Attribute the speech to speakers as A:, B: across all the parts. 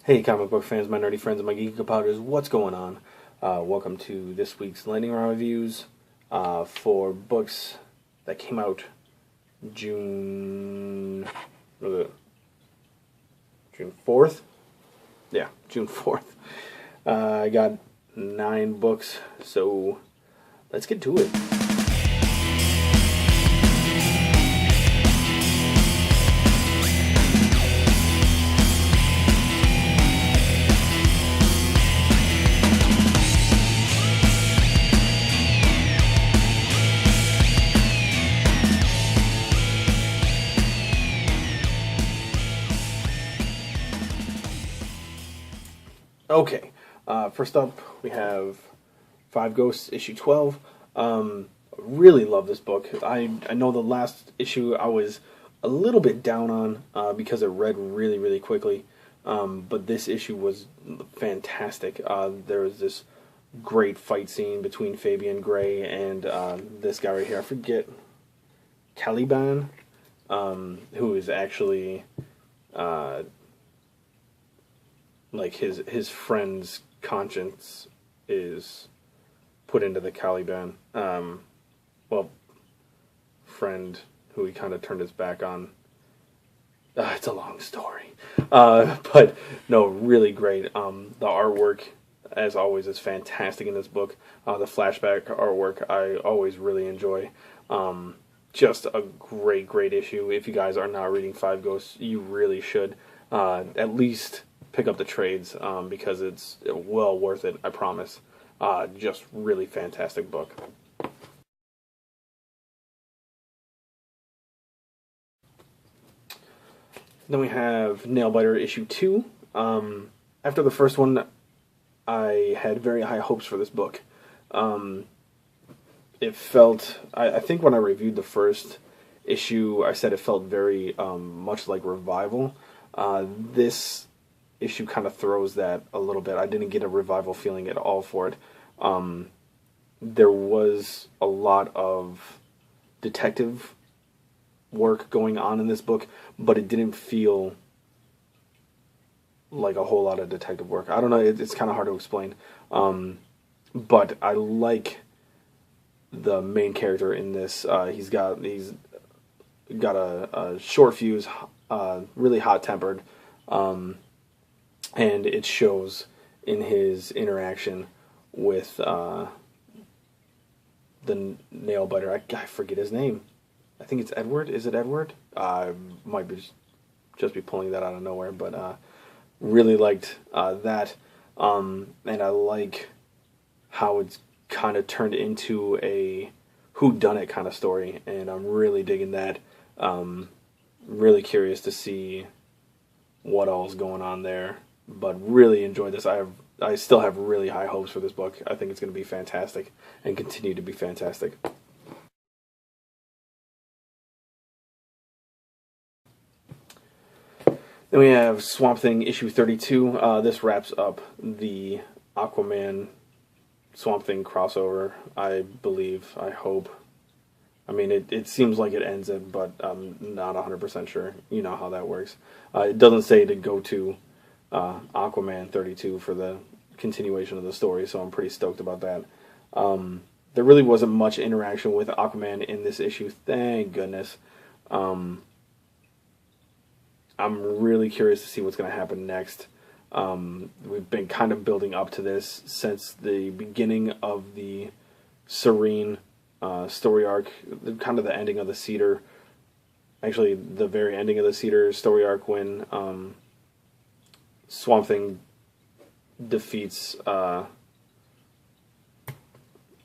A: Hey comic book fans, my nerdy friends, and my geeky compowders, what's going on? Welcome to this week's lightning round reviews for books that came out June 4th? Yeah, June 4th. I got 9 books, so let's get to it. Okay, first up we have Five Ghosts, issue 12. Really love this book. I know the last issue I was a little bit down on because it read really, really quickly. But this issue was fantastic. There was this great fight scene between Fabian Gray and this guy right here. I forget, Caliban, who is actually... like his friend's conscience is put into the Caliban. Well, friend who he kind of turned his back on. It's a long story, but no, really great. The artwork, as always, is fantastic in this book. The flashback artwork I always really enjoy. Just a great issue. If you guys are not reading Five Ghosts, you really should at least pick up the trades because it's well worth it, I promise. Just really fantastic book. Then we have Nailbiter issue 2. After the first one, I had very high hopes for this book. It felt, I think when I reviewed the first issue, I said it felt very much like Revival. This issue kind of throws that a little bit. I didn't get a Revival feeling at all for it. There was a lot of detective work going on in this book, but it didn't feel like a whole lot of detective work. I don't know, it's kind of hard to explain. But I like the main character in this. He's got a short fuse, really hot-tempered, and it shows in his interaction with the Nailbiter. I forget his name. I think it's Edward. Is it Edward? I might just be pulling that out of nowhere, but really liked that. And I like how it's kind of turned into a whodunit kind of story, and I'm really digging that. Really curious to see what all's going on there. But really enjoyed this. I still have really high hopes for this book. I think it's going to be fantastic and continue to be fantastic. Then we have Swamp Thing issue 32. This wraps up the Aquaman Swamp Thing crossover, I believe, I hope. I mean, it seems like it ends it, but I'm not 100% sure. You know how that works. It doesn't say to go to Aquaman 32 for the continuation of the story, so I'm pretty stoked about that. There really wasn't much interaction with Aquaman in this issue, thank goodness. I'm really curious to see what's going to happen next. We've been kind of building up to this since the beginning of the Serene story arc, kind of the ending of the Cedar, actually the very ending of the Cedar story arc when Swamp Thing defeats, oh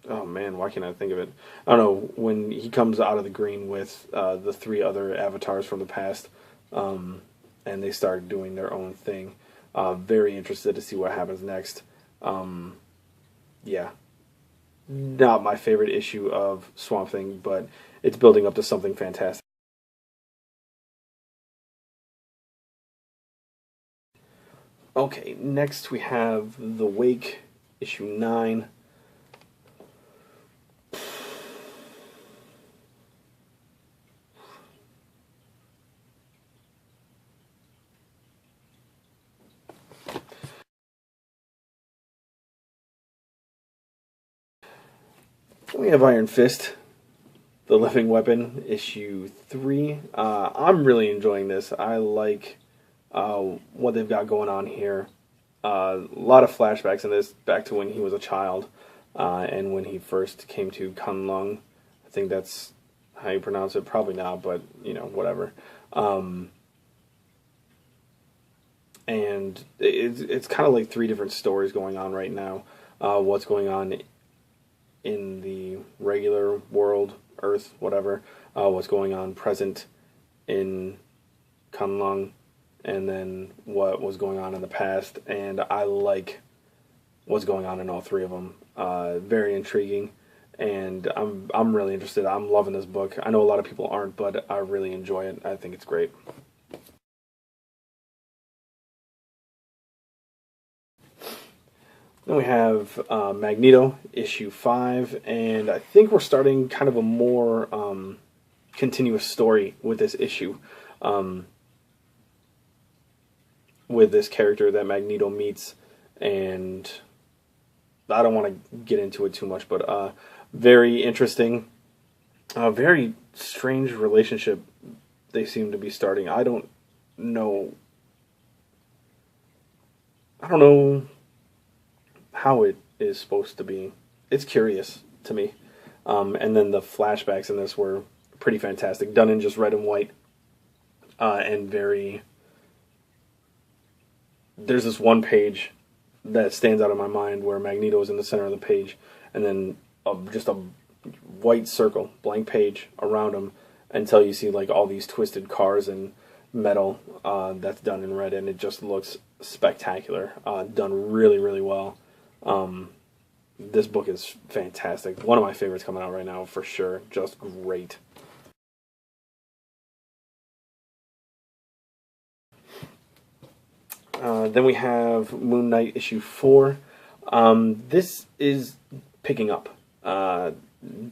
A: man, why can't I think of it? I don't know, when he comes out of the green with the 3 other avatars from the past, and they start doing their own thing. Very interested to see what happens next. Yeah. Not my favorite issue of Swamp Thing, but it's building up to something fantastic. Okay, next we have The Wake, issue 9. We have Iron Fist, The Living Weapon, issue 3. I'm really enjoying this. I like what they've got going on here. A lot of flashbacks in this, back to when he was a child, and when he first came to Kunlun. I think that's how you pronounce it. Probably not, but, you know, whatever. And it's kind of like 3 different stories going on right now. What's going on in the regular world, Earth, whatever. What's going on present in Kunlun, and then what was going on in the past. And I like what's going on in all 3 of them. Very intriguing, and I'm really interested. I'm loving this book. I know a lot of people aren't, but I really enjoy it. I think it's great. Then we have Magneto, issue 5, and I think we're starting kind of a more continuous story with this issue. With this character that Magneto meets, and I don't want to get into it too much, but very interesting, very strange relationship they seem to be starting. I don't know how it is supposed to be. It's curious to me. And then the flashbacks in this were pretty fantastic, done in just red and white, and very... There's this one page that stands out in my mind where Magneto is in the center of the page, and then just a white circle, blank page around him, until you see like all these twisted cars and metal that's done in red, and it just looks spectacular. Done really, really well. This book is fantastic. One of my favorites coming out right now, for sure. Just great. Then we have Moon Knight issue 4. This is picking up,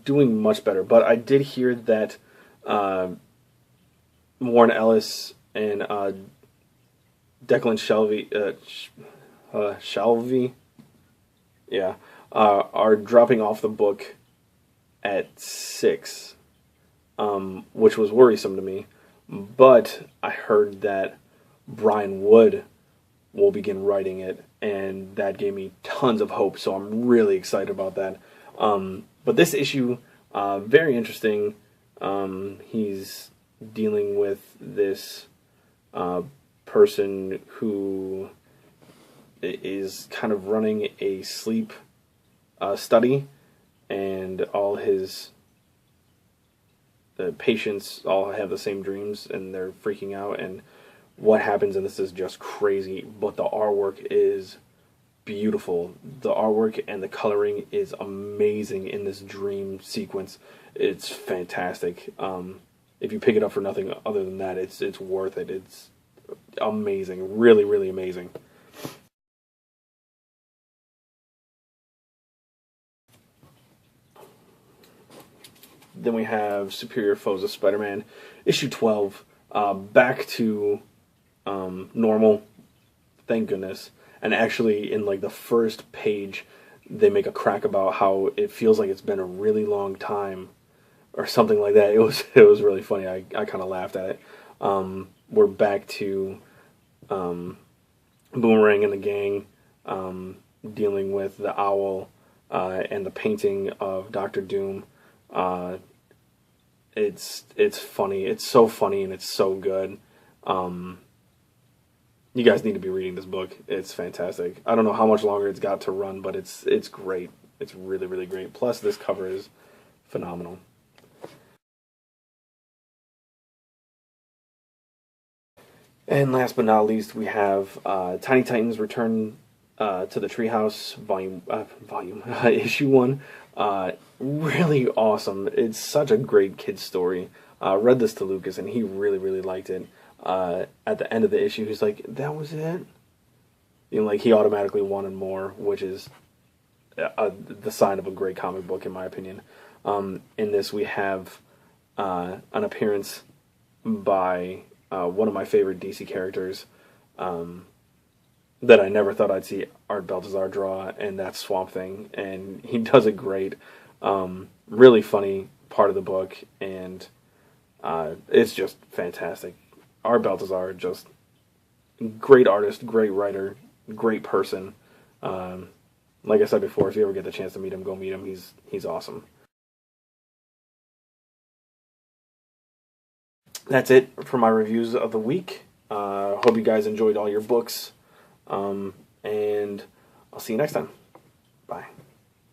A: doing much better. But I did hear that Warren Ellis and Declan Shalvey, are dropping off the book at 6, which was worrisome to me. But I heard that Brian Wood will begin writing it, and that gave me tons of hope, so I'm really excited about that. But this issue, very interesting. He's dealing with this person who is kind of running a sleep study, and all his patients all have the same dreams, and they're freaking out, and what happens in this is just crazy, but the artwork is beautiful. The artwork and the coloring is amazing in this dream sequence. It's fantastic. If you pick it up for nothing other than that, it's worth it. It's amazing. Really, really amazing. Then we have Superior Foes of Spider-Man, issue 12, back to normal, thank goodness. And actually, in like the first page, they make a crack about how it feels like it's been a really long time, or something like that. It was really funny. I kind of laughed at it. We're back to Boomerang and the gang dealing with the owl and the painting of Doctor Doom. It's funny. It's so funny, and it's so good. You guys need to be reading this book. It's fantastic. I don't know how much longer it's got to run, but it's great. It's really, really great. Plus, this cover is phenomenal. And last but not least, we have Tiny Titans Return to the Treehouse, volume issue 1. Really awesome. It's such a great kid's story. Read this to Lucas, and he really, really liked it. At the end of the issue, he's like, "That was it?" You know, like, he automatically wanted more, which is the sign of a great comic book, in my opinion. In this, we have an appearance by one of my favorite DC characters that I never thought I'd see Art Baltazar draw, and that's Swamp Thing, and he does it great. Really funny part of the book, and it's just fantastic. Art Baltazar, just great artist, great writer, great person. Like I said before, if you ever get the chance to meet him, go meet him. He's awesome. That's it for my reviews of the week. Hope you guys enjoyed all your books, and I'll see you next time. Bye.